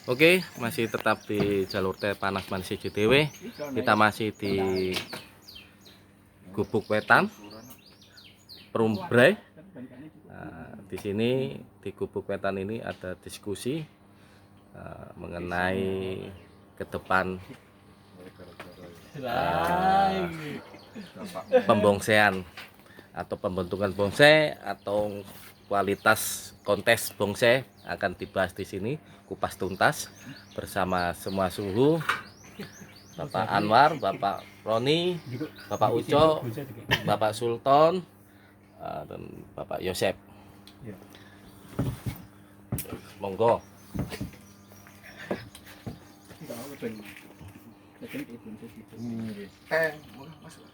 Oke, masih tetap di jalur teh panas manis CJTW. Kita masih di Gubuk Wetan, Perumbrai. Nah, di sini di Gubuk Wetan ini ada diskusi mengenai ke depan pembongsean atau pembentukan bonsai atau kualitas kontes bonsai akan dibahas di sini kupas tuntas bersama semua suhu, Bapak Anwar, Bapak Roni, Bapak Uco, Bapak Sultan, dan Bapak Yosep. Monggo.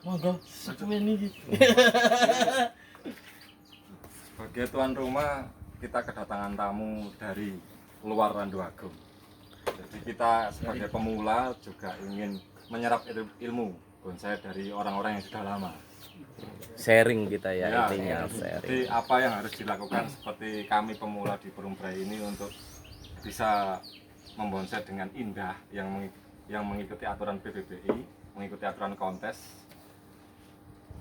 Monggo, Sebagai tuan rumah, kita kedatangan tamu dari luar Randu Agung. Jadi kita sebagai pemula juga ingin menyerap ilmu bonsai dari orang-orang yang sudah lama. Sharing kita ya, Ya, intinya jadi sharing. apa yang harus dilakukan seperti kami pemula di Perumbrai ini untuk bisa membonsai dengan indah yang mengikuti aturan PBBI, mengikuti aturan kontes.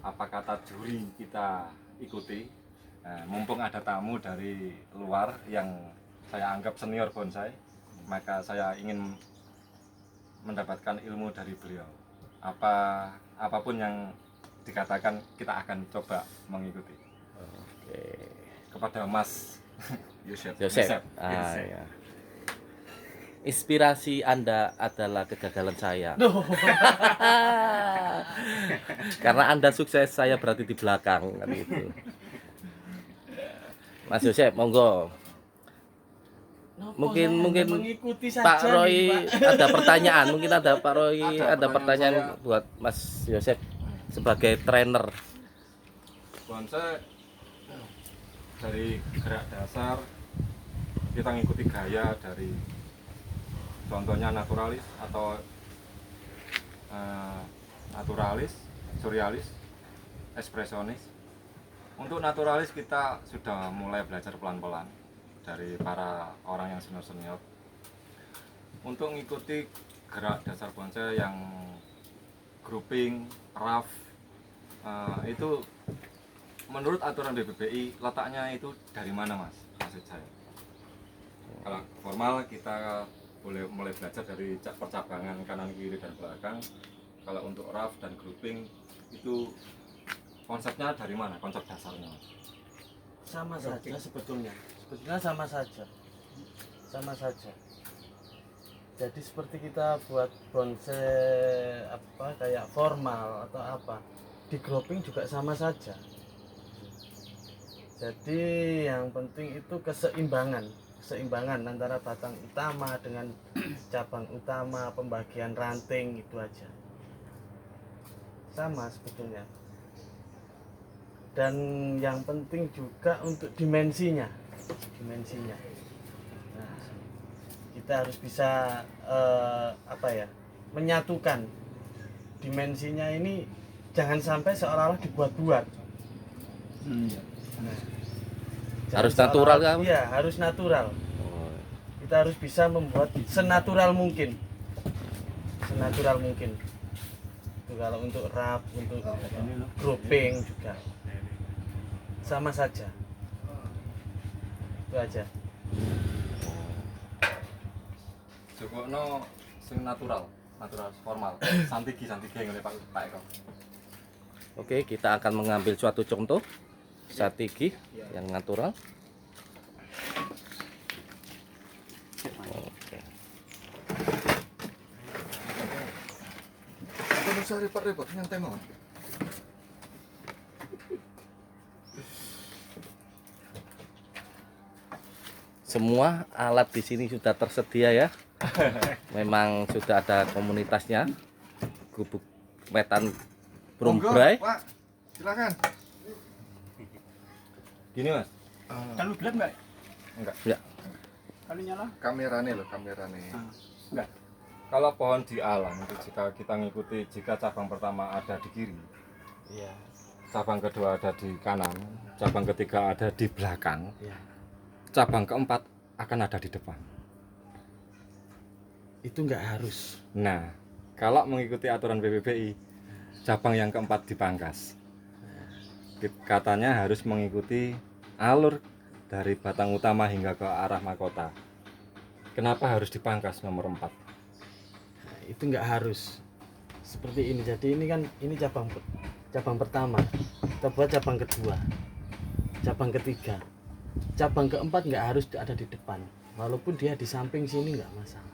Apa kata juri kita ikuti. Nah, mumpung ada tamu dari luar yang saya anggap senior bonsai, maka saya ingin mendapatkan ilmu dari beliau. Apapun yang dikatakan kita akan coba mengikuti. Oke. Kepada Mas Yosep. Yosep. Ya. Inspirasi Anda adalah kegagalan saya. Karena Anda sukses, saya berarti di belakang kan gitu. Mas Yosep, monggo. Mungkin mengikuti Pak saja Roy nih, Pak. ada pertanyaan, mungkin ada Pak Roy ada pertanyaan saya. buat Mas Yosep sebagai trainer. Bonsai dari gerak dasar kita ngikuti gaya dari contohnya naturalis atau naturalis, surrealis, ekspresionis. Untuk naturalis kita sudah mulai belajar pelan-pelan dari para orang yang senior-senior. Untuk mengikuti gerak dasar bonsai yang grouping, rough, itu menurut aturan BBBI letaknya itu dari mana, Mas? Maksud saya. Kalau formal kita boleh mulai belajar dari percabangan kanan kiri dan belakang. Kalau untuk rough dan grouping itu konsepnya dari mana? Konsep dasarnya. Sama saja sebetulnya sama saja. Jadi seperti kita buat bonsai apa kayak formal atau apa, di grouping juga sama saja. Jadi yang penting itu keseimbangan antara batang utama dengan cabang utama, pembagian ranting, itu aja sama sebetulnya. Dan yang penting juga untuk dimensinya. Nah, kita harus bisa menyatukan dimensinya ini, jangan sampai seolah-olah dibuat-buat. Nah, Harus natural kan? Iya, harus natural. Oh, Kita harus bisa membuat senatural mungkin. Itu kalau untuk wrap, untuk grouping juga sama saja. Itu aja. Jokokno sing natural formal. Santigi ngene Pak Eko. Oke, kita akan mengambil suatu contoh strategi yang natural. Oke. Kalau saya repot-repot nyantai mawon. Semua alat di sini sudah tersedia ya. Memang sudah ada komunitasnya. Gubuk Wetan Perumbrai. Pak, silakan. Gini, Mas. Kalau gelap enggak? Enggak. Ya. Kalau nyala? Kamerane. Enggak. Kalau pohon di alam itu jika kita ngikuti, jika cabang pertama ada di kiri, Iya. cabang kedua ada di kanan, cabang ketiga ada di belakang, Iya. cabang keempat akan ada di depan. Itu nggak harus. Nah, kalau mengikuti aturan PPBI, cabang yang keempat dipangkas. Katanya harus mengikuti alur dari batang utama hingga ke arah mahkota. Kenapa harus dipangkas nomor 4? Nah, itu nggak harus. Seperti ini. Jadi ini kan ini cabang pertama. Kita buat cabang kedua, cabang ketiga, cabang keempat nggak harus ada di depan. Walaupun dia di samping sini nggak masalah.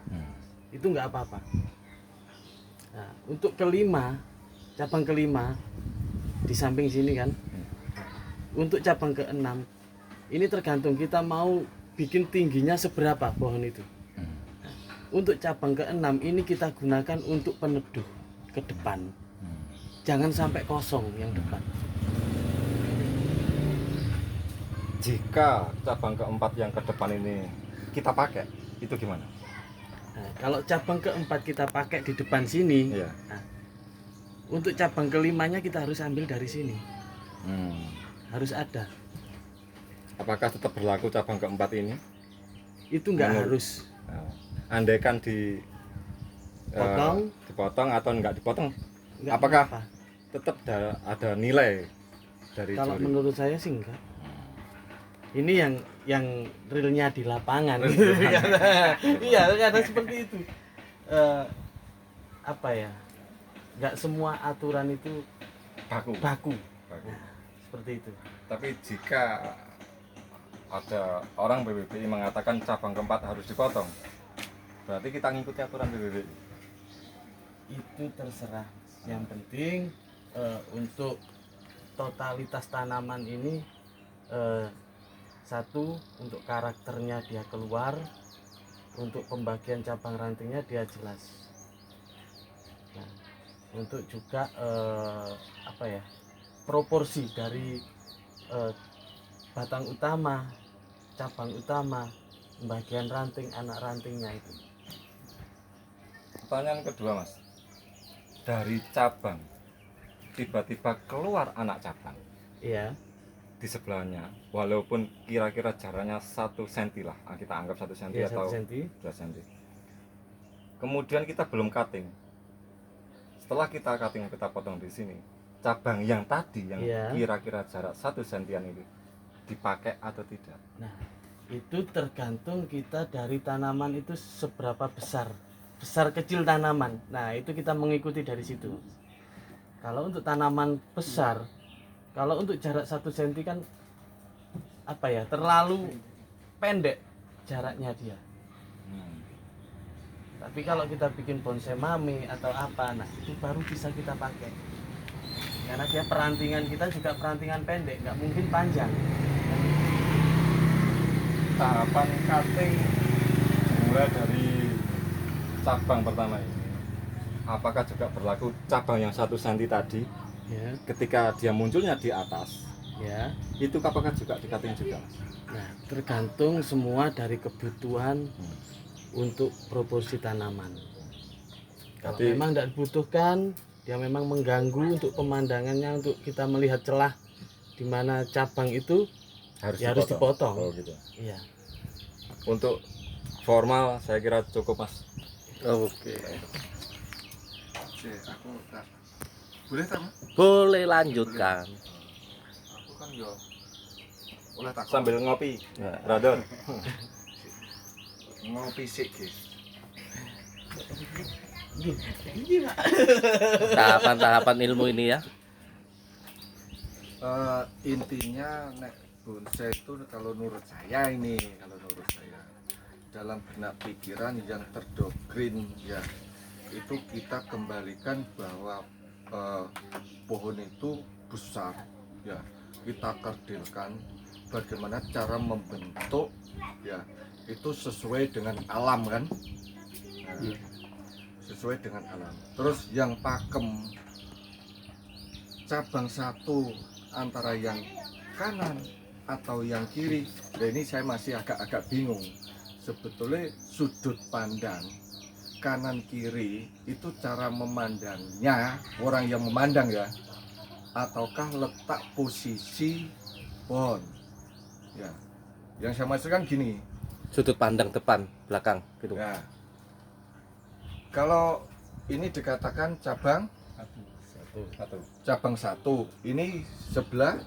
Itu nggak apa-apa. Nah, untuk kelima, cabang kelima di samping sini kan. Untuk cabang keenam, ini tergantung kita mau bikin tingginya seberapa pohon itu. Nah, untuk cabang keenam ini kita gunakan untuk peneduh ke depan. Jangan sampai kosong yang depan. Jika cabang keempat yang ke depan ini kita pakai, itu gimana? Nah, kalau cabang keempat kita pakai di depan sini, Iya. nah, untuk cabang kelimanya kita harus ambil dari sini. Harus ada. Apakah tetap berlaku cabang keempat ini? Itu nggak Menurut- harus. Andaikan dipotong atau enggak dipotong, Nggak apakah apa-apa. tetap ada nilai dari Kalau juri? menurut saya sih enggak. Ini yang realnya di lapangan. Iya, karena seperti itu. Apa ya? Nggak semua aturan itu Baku. baku. Baku. Seperti itu. Tapi jika ada orang PBBI mengatakan cabang keempat harus dipotong, berarti kita ngikuti aturan PBBI. Itu terserah. Yang penting untuk totalitas tanaman ini satu, untuk karakternya dia keluar, untuk pembagian cabang rantingnya dia jelas. Nah, untuk juga apa ya, proporsi dari batang utama, cabang utama, pembagian ranting, anak rantingnya itu. Pertanyaan kedua, Mas. Dari cabang tiba-tiba keluar anak cabang Iya. di sebelahnya, walaupun kira-kira jaraknya 1 cm lah, kita anggap 1 cm Iya, atau 1 cm. 2 cm. Kemudian kita belum cutting. Setelah kita cutting, kita potong di sini, cabang yang tadi yang Iya. kira-kira jarak 1 cm itu dipakai atau tidak? Nah, itu tergantung kita dari tanaman itu seberapa besar kecil tanaman. Nah, itu kita mengikuti dari situ. Kalau untuk tanaman besar, kalau untuk jarak 1 cm kan apa ya, terlalu pendek jaraknya dia. Tapi kalau kita bikin bonsai mame atau apa, nah itu baru bisa kita pakai. Karena dia perantingan kita juga perantingan pendek, nggak mungkin panjang. Tahapan cutting mulai dari cabang pertama ini, apakah juga berlaku cabang yang 1 cm tadi Ya, ketika dia munculnya di atas, ya. itu apakah juga di cutting juga, Mas? Nah, tergantung semua dari kebutuhan untuk proporsi tanaman. Kalau Jadi- memang tidak dibutuhkan, dia memang mengganggu untuk pemandangannya, untuk kita melihat celah di mana cabang itu, ya harus dipotong. Oh, gitu. Iya. Untuk formal saya kira cukup, Mas. Oke. Oke, aku tak boleh tak Mas? Boleh lanjutkan. Aku kan yo oleh tak Sambil ngopi, Nah, brother. ngopi sik guys. tahapan-tahapan ilmu ini ya. Intinya nek bonsai itu kalau menurut saya dalam benak pikiran yang terdoktrin ya, itu kita kembalikan bahwa pohon itu besar ya, kita kerdilkan bagaimana cara membentuk ya, itu sesuai dengan alam kan. Nah, sesuai dengan alam. Terus yang pakem cabang satu antara yang kanan atau yang kiri, nah ini saya masih agak-agak bingung. Sebetulnya sudut pandang kanan kiri itu cara memandangnya orang yang memandang ya, ataukah letak posisi pohon ya. Yang saya maksudkan gini Sudut pandang depan, belakang gitu. ya, Kalau ini dikatakan cabang Satu. cabang 1, ini sebelah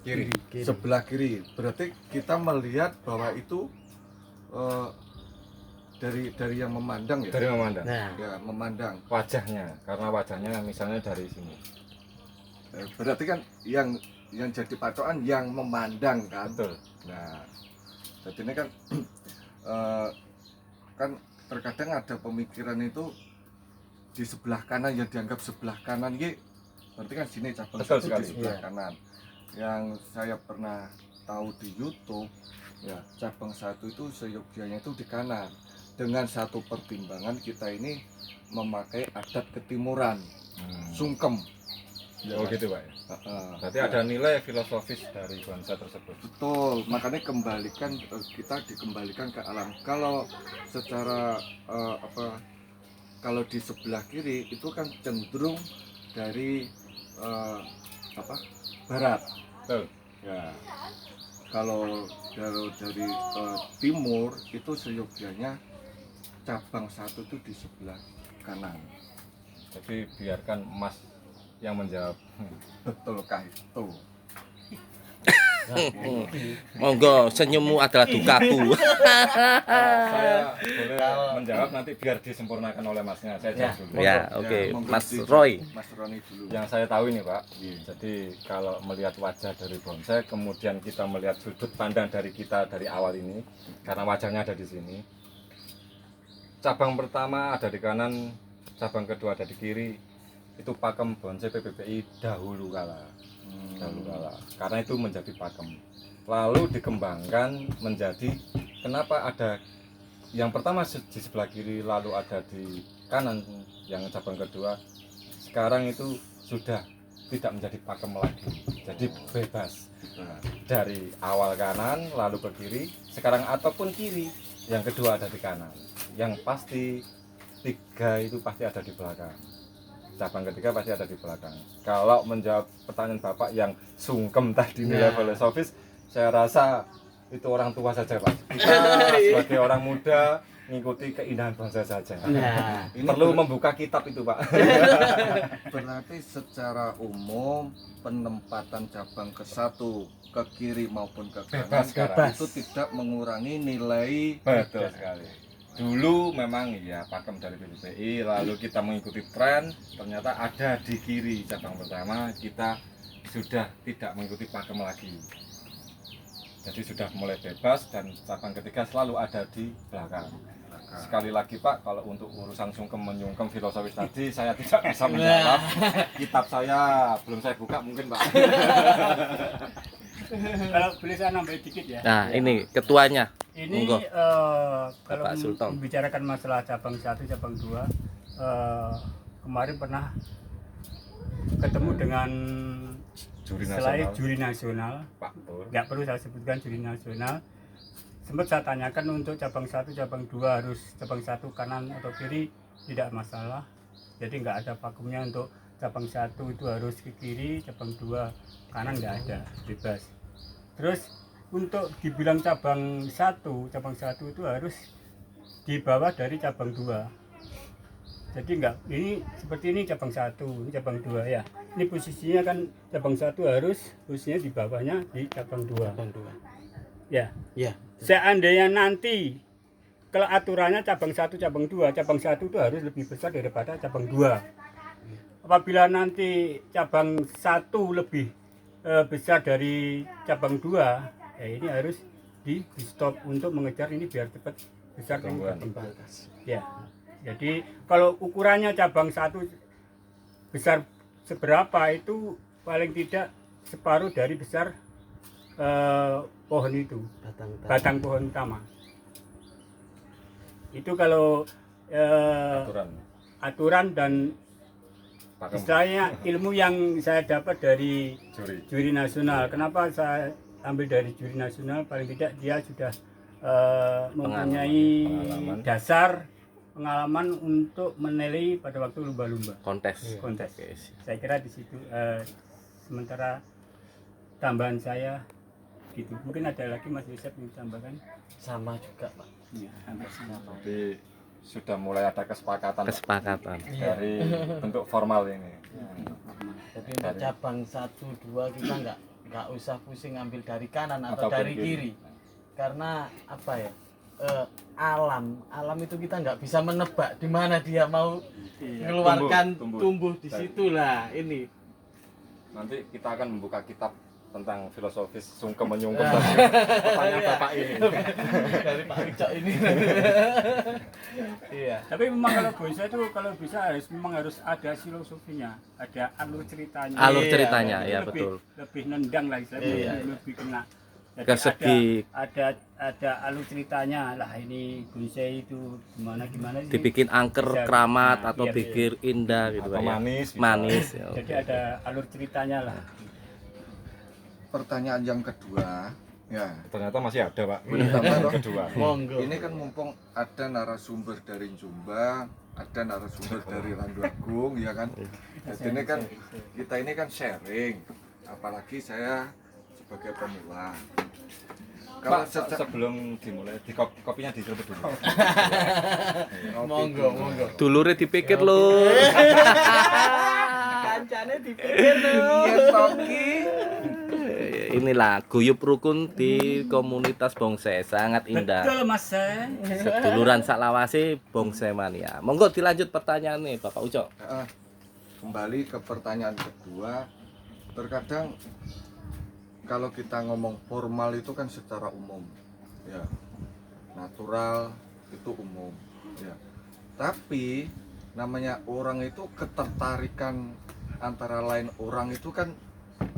Kiri. sebelah kiri. Berarti kita melihat bahwa itu eh, dari yang memandang ya. Dari memandang. Nah, Ya, memandang. Wajahnya, karena wajahnya misalnya dari sini. Berarti kan yang jadi patokan yang memandang kan. Betul. Nah, jadi ini kan kan terkadang ada pemikiran itu di sebelah kanan yang dianggap sebelah kanan ini berarti kan sini cabang Betul 1 sekali, di sebelah iya. kanan. Yang saya pernah tahu di YouTube ya, cabang 1 itu seyogyanya itu di kanan. Dengan satu pertimbangan kita ini memakai adat ketimuran, sungkem. Ya, Oh kan? gitu Pak ya. Berarti Ya. ada nilai filosofis dari bonsai tersebut. Betul, makanya kita dikembalikan ke alam. Kalau secara kalau di sebelah kiri itu kan cenderung dari barat. Betul. Ya. Kalau dari timur itu seyogyanya cabang 1 itu di sebelah kanan. Jadi biarkan Mas yang menjawab. Betulkah itu? Monggo, senyummu adalah dukaku. Saya boleh menjawab nanti biar disempurnakan oleh Masnya. Saya jawab dulu. Ya, oke. monggo Mas di- Roy. Mas Roni dulu. Yang saya tahu ini Pak, Iya. jadi kalau melihat wajah dari bonsai, kemudian kita melihat sudut pandang dari kita dari awal ini, karena wajahnya ada di sini. Cabang pertama ada di kanan, cabang kedua ada di kiri. Itu pakem bonsai PPPI dahulu kala. Dahulu kala. Karena itu menjadi pakem. Lalu dikembangkan menjadi kenapa ada yang pertama di sebelah kiri, lalu ada di kanan yang cabang kedua. Sekarang itu sudah tidak menjadi pakem lagi, jadi bebas. Nah, Dari awal kanan lalu ke kiri, sekarang ataupun kiri, yang kedua ada di kanan. Yang pasti 3 itu pasti ada di belakang. Cabang ketiga pasti ada di belakang. Kalau menjawab pertanyaan Bapak yang sungkem tadi nilai Nah. filosofis, saya rasa itu orang tua saja Pak. Kita sebagai orang muda mengikuti keindahan bonsai saja. nah, ini Perlu membuka kitab itu Pak. berarti secara umum penempatan cabang ke-1 ke kiri maupun ke kanan Bebas sekarang. itu tidak mengurangi nilai. Betul sekali. Dulu memang iya pakem dari PPPI, lalu kita mengikuti tren, ternyata ada di kiri cabang pertama, kita sudah tidak mengikuti pakem lagi. Jadi sudah mulai bebas dan cabang ketiga selalu ada di belakang. Sekali lagi Pak, kalau untuk urusan sungkem menyungkem filosofis tadi saya tidak bisa menjawab. Kitab saya belum saya buka mungkin Pak. Kalau boleh saya nambah dikit ya. Nah, ini ketuanya. Ini Monggo. kalau Bapak Sultan. membicarakan masalah cabang 1, cabang 2, kemarin pernah ketemu dengan Juri selain nasional juri nasional, Pak Pur. nggak perlu saya sebutkan juri nasional. Sempat saya tanyakan untuk cabang 1, cabang 2 harus cabang 1 kanan atau kiri, tidak masalah. Jadi nggak ada pakemnya untuk cabang 1 itu harus ke kiri, cabang 2 kanan nggak ada, bebas. Terus untuk dibilang cabang 1 itu harus di bawah dari cabang 2. Jadi enggak, ini seperti ini cabang 1, ini cabang 2 ya. Ini posisinya kan cabang 1 harus posisinya di bawahnya di cabang 2. cabang 2. Ya. Ya, Seandainya nanti kalau aturannya cabang 1, cabang 2 itu harus lebih besar daripada cabang 2. Apabila nanti cabang 1 lebih besar dari cabang 2, ya ini harus di stop untuk mengejar ini biar cepat besar yang berkembang. Ya. Jadi kalau ukurannya cabang 1 besar seberapa itu paling tidak separuh dari besar pohon itu, batang pohon utama. Itu kalau aturan dan pakem istilahnya ilmu yang saya dapat dari juri. juri nasional. Kenapa saya ambil dari juri nasional? Paling tidak dia sudah mempunyai Pengalaman. dasar pengalaman untuk menilai pada waktu lumba-lumba Kontes. kontes. Oke. Saya kira di situ sementara tambahan saya gitu. Mungkin ada lagi Mas Yosef yang ditambahkan? sama juga Pak. Iya, hampir sama Pak. Jadi sudah mulai ada kesepakatan Pak, Kesepakatan. dari bentuk formal ini. Jadi untuk cabang 1, 2 kita nggak usah pusing ambil dari kanan atau Ataupun dari kiri. Karena apa ya? Alam itu kita nggak bisa menebak di mana dia mau mengeluarkan tumbuh di Dari- situlah ini. Nanti kita akan membuka kitab tentang filosofis sungkem menyungkem tadi pertanyaan Bapak ini. Dari Pak Wicok ini. Iya. Tapi memang kalau bonsai itu kalau bisa memang harus ada filosofinya, ada alur ceritanya. Alur Iya, ceritanya Itu ya lebih- betul. Lebih nendang lah istilahnya, Iya. lebih kena. Jadi Ke segi ada alur ceritanya lah, ini bonsai itu gimana sih. dibikin angker Bisa- keramat nah, atau iya, pikir indah gitu Atau Pak ya. manis, bisa. Manis. Ya, Jadi oke. ada alur ceritanya lah. Pertanyaan yang kedua, ya. Ternyata masih ada Pak. Tambah dong. Kedua. Monggo. Ini kan mumpung ada narasumber dari Jombang, ada narasumber dari Randu Agung, ya kan. Jadi ini kan kita ini kan sharing, apalagi saya sebagai pemula. Kalau Pak, sebelum dimulai, kopinya diseruput dulu. Monggo. Dulure dipikir lho. Kancane dipikir lho. Inilah guyub rukun di komunitas bonsai sangat indah. Betul Mas. Seduluran saklawase bonsai mania. Monggo dilanjut pertanyaan nih Bapak Ucok. Kembali ke pertanyaan kedua, terkadang kalau kita ngomong formal itu kan secara umum, ya, natural itu umum, ya. Tapi namanya orang itu ketertarikan antara lain orang itu kan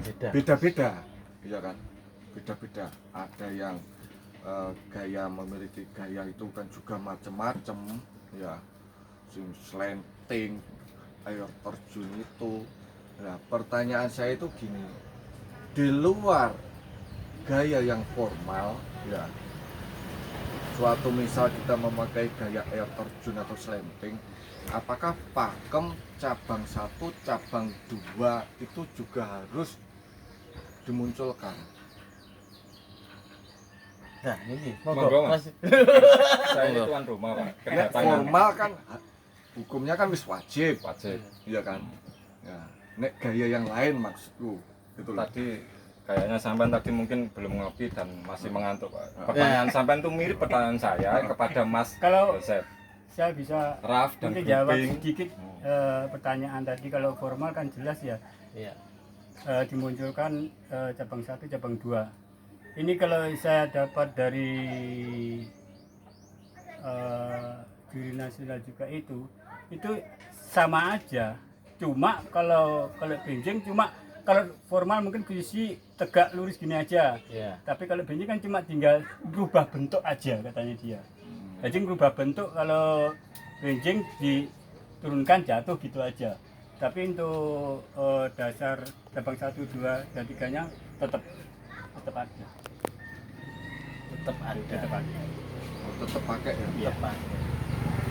Beda. beda-beda, ya kan, beda-beda. Ada yang gaya memiliki gaya itu kan juga macam-macam, ya, sing slanting, air terjun itu. Nah, pertanyaan saya itu gini, di luar gaya yang formal, ya, suatu misal kita memakai gaya air terjun atau slanting, apakah pakem cabang 1, cabang 2 itu juga harus dimunculkan? Nah, ini Monggo, monggo Mas. Mas. Saya ini tuan rumah Pak. Nek Kedatangan formal kan hukumnya kan wis wajib, wajib. iya kan. Ya, nek gaya yang lain maksudku, gitu loh. Tadi kayaknya sampean tadi mungkin belum ngopi dan masih mengantuk Pak. Pertanyaan sampean itu mirip pertanyaan saya kepada Mas Kalau Joseph. saya bisa Raf dan mungkin jawab Guping. sedikit pertanyaan tadi. Kalau formal kan jelas ya, Iya. dimunculkan cabang 1, cabang 2. Ini kalau saya dapat dari juri nasional juga itu sama aja. Cuma kalau benjing cuma kalau formal mungkin posisi tegak lurus gini aja. Iya. Tapi kalau benjing kan cuma tinggal berubah bentuk aja katanya dia. Jadi berubah bentuk, kalau benjing diturunkan jatuh gitu aja. Tapi untuk dasar cabang 1, 2, dan 3-nya tetap ada. Tetap ada. Tetap ada. Tetap pakai ya. Iya. Tetap ada.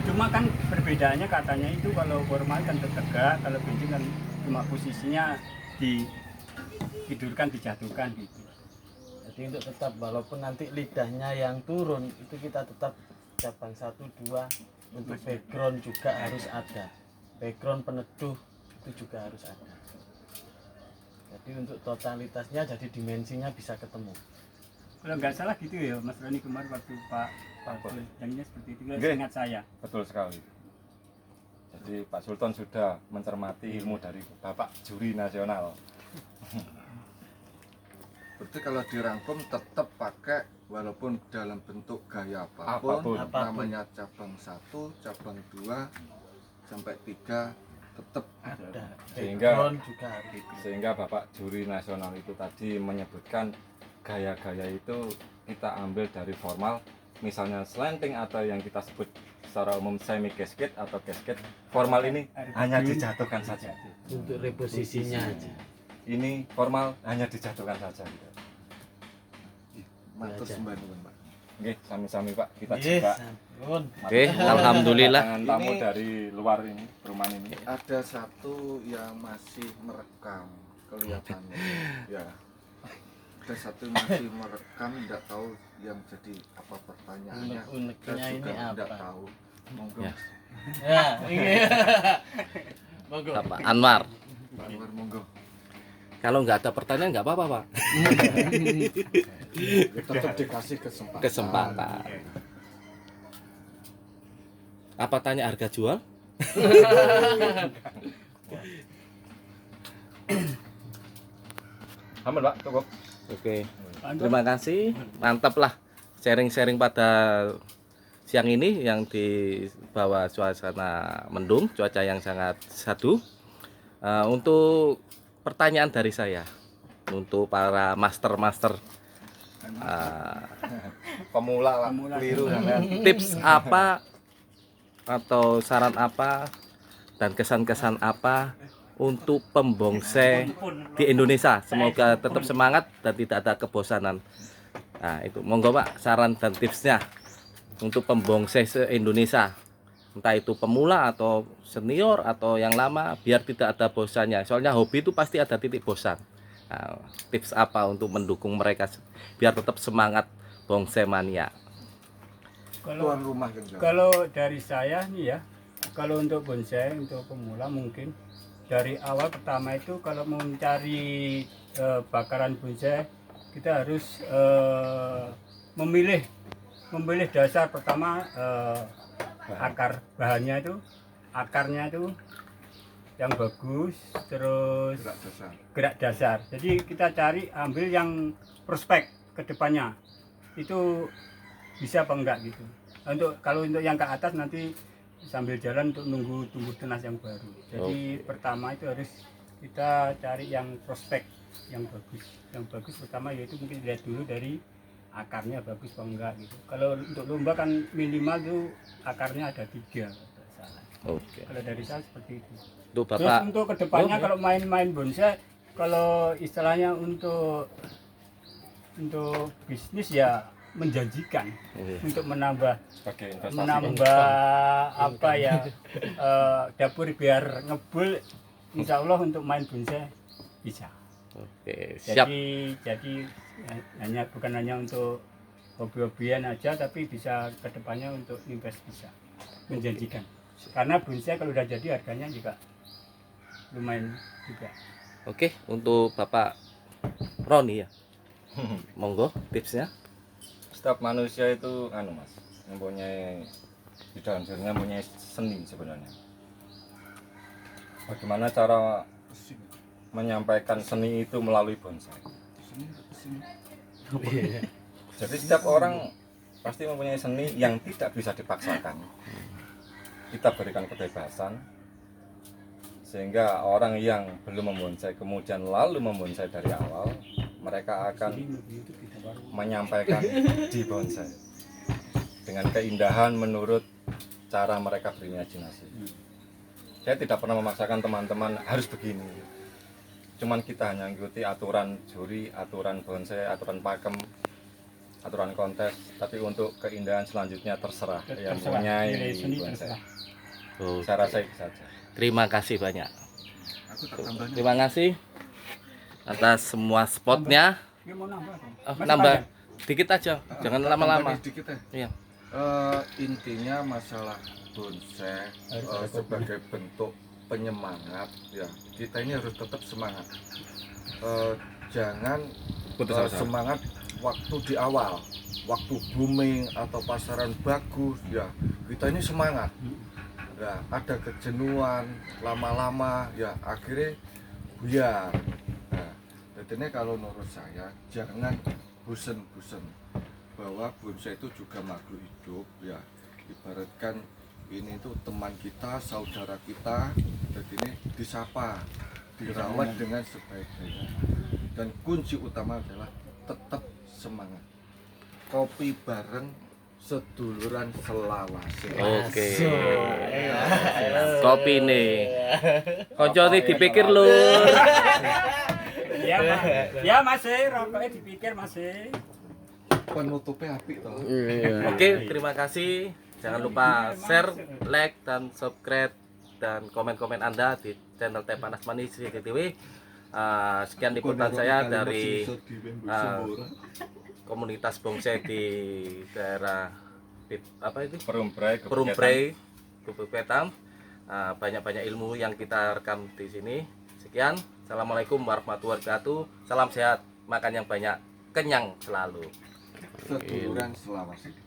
Cuma kan perbedaannya katanya itu kalau formal kan tegak, kalau benjing kan cuma posisinya ditidurkan, dijatuhkan gitu. Jadi untuk tetap walaupun nanti lidahnya yang turun itu kita tetap cabang 1, 2 untuk background juga harus ada. Background peneduh itu juga harus ada. Jadi untuk totalitasnya jadi dimensinya bisa ketemu. Kalau nggak salah gitu ya Mas Roni kemarin waktu Pak Sultannya seperti itu, Nggih. ingat saya. Betul sekali. Jadi Pak Sultan sudah mencermati ilmu dari Bapak Juri Nasional. Berarti kalau dirangkum tetap pakai walaupun dalam bentuk gaya apapun, Apapun. namanya cabang 1, cabang 2 sampai 3 tetap Ada. Sehingga- Background juga harus. Sehingga Bapak Juri Nasional itu tadi menyebutkan gaya-gaya itu kita ambil dari formal, misalnya slanting atau yang kita sebut secara umum semi cascade atau cascade. Formal ini hanya dijatuhkan saja. Untuk reposisinya aja. Ini formal hanya dijatuhkan saja. Gitu. matur Aja. sembah nuwun, Pak. Oke, sami-sami Pak. Kita Yes, juga sampun. Oke, alhamdulillah. kedatangan tamu Ini- dari luar ini, perumahan ini. Ada satu yang masih merekam kelihatannya, ya. Ada satu yang masih merekam, tidak tahu yang jadi apa pertanyaannya. Unek-uneknya Saya juga ini tidak apa? tahu. Monggo. Ya. Ya, iya. Monggo. Bapak Anwar. Pak Anwar, monggo. Kalau nggak ada pertanyaan nggak apa-apa Pak. Tetap dikasih kesempatan. Kesempatan. Apa tanya harga jual? Aman Pak, cukup. Oke. Terima kasih. Mantap lah sharing-sharing pada siang ini yang di bawah suasana mendung, cuaca yang sangat syahdu. Untuk pertanyaan dari saya untuk para master-master, Pemula lah, Pemula. keliru kan. tips apa atau saran apa dan kesan-kesan apa untuk pembonsai di Indonesia? Semoga tetap semangat dan tidak ada kebosanan. Nah itu monggo Pak, saran dan tipsnya untuk pembonsai se-Indonesia, entah itu pemula atau senior atau yang lama, biar tidak ada bosannya. Soalnya hobi itu pasti ada titik bosan. Nah, tips apa untuk mendukung mereka biar tetap semangat bonsai mania? Kalau Tuan rumah yang jawab. kalau dari saya nih ya, kalau untuk bonsai untuk pemula mungkin dari awal pertama itu kalau mau mencari bakaran bonsai kita harus memilih dasar pertama, akar bahannya itu, akarnya itu yang bagus, terus Gerak dasar. gerak dasar. Jadi kita ambil yang prospek ke depannya itu bisa apa enggak gitu. Kalau untuk yang ke atas nanti sambil jalan untuk nunggu tumbuh tunas yang baru. Jadi pertama itu harus kita cari yang prospek yang bagus. Yang bagus pertama yaitu mungkin lihat dulu dari akarnya bagus apa enggak gitu. Kalau untuk lomba kan minimal tuh akarnya ada 3 kalau tidak salah. Oke. Kalau dari saya seperti itu. Untuk Terus Bapak, untuk kedepannya Oh, ya. kalau main-main bonsai, kalau istilahnya untuk bisnis ya menjanjikan Iya. untuk menambah Sebagai investasi. apa ya, dapur biar ngebul, insya Allah untuk main bonsai bisa. Oke, siap. Jadi bukan hanya untuk hobi-hobian aja, tapi bisa kedepannya untuk invest bisa menjanjikan. Karena bonsai kalau udah jadi harganya juga lumayan juga. Oke, untuk Bapak Roni ya. Monggo tipsnya. Setiap manusia itu Mas, mempunyai di dalam dirinya mempunyai seni sebenarnya. Bagaimana cara menyampaikan seni itu melalui bonsai? Jadi setiap orang pasti mempunyai seni yang tidak bisa dipaksakan. Kita berikan kebebasan sehingga orang yang belum membonsai kemudian lalu membonsai dari awal, mereka akan menyampaikan di bonsai dengan keindahan menurut cara mereka berimajinasi. Saya tidak pernah memaksakan teman-teman harus begini. Cuman kita hanya mengikuti aturan juri, aturan bonsai, aturan pakem, aturan kontes. Tapi untuk keindahan selanjutnya terserah yang mempunyai Nilai seni bonsai. terserah. Oke. Saya rasa itu saja. Terima kasih banyak. Aku tak tambahnya. Terima kasih atas semua spotnya. Ini mau nambah kan? Oh, Masih nambah panjang? dikit aja, jangan Tak lama-lama. tambah dikit ya. Iya. Intinya masalah bonsai sebagai bentuk penyemangat ya, kita ini harus tetap semangat. Jangan Putus asa. semangat waktu di awal, waktu booming atau pasaran bagus ya, kita ini semangat ya, ada kejenuhan lama-lama ya, akhirnya buyar. Nah, jadi kalau menurut saya jangan bosen-bosen, bahwa bonsai itu juga makhluk hidup ya, ibaratkan ini tuh teman kita, saudara kita, jadi ini disapa, dirawat dengan sebaik-baiknya, dan kunci utama adalah tetap semangat. Kopi bareng seduluran selawase. Oke. Kopi nih. Koncone dipikir lho. Ya, ya masih rokoknya dipikir masih. Penutupnya apik toh. Oke, terima kasih. Jangan lupa share, like, dan subscribe dan komen-komen Anda di channel Teh Panas Manis CCTV. Sekian liputan saya dari komunitas bonsai di daerah apa itu Perumbrei, Perumbrei Gubuk Wetan. Banyak-banyak ilmu yang kita rekam di sini. Sekian, assalamualaikum warahmatullahi wabarakatuh. Salam sehat, makan yang banyak, kenyang selalu. Seduluran Selawasi.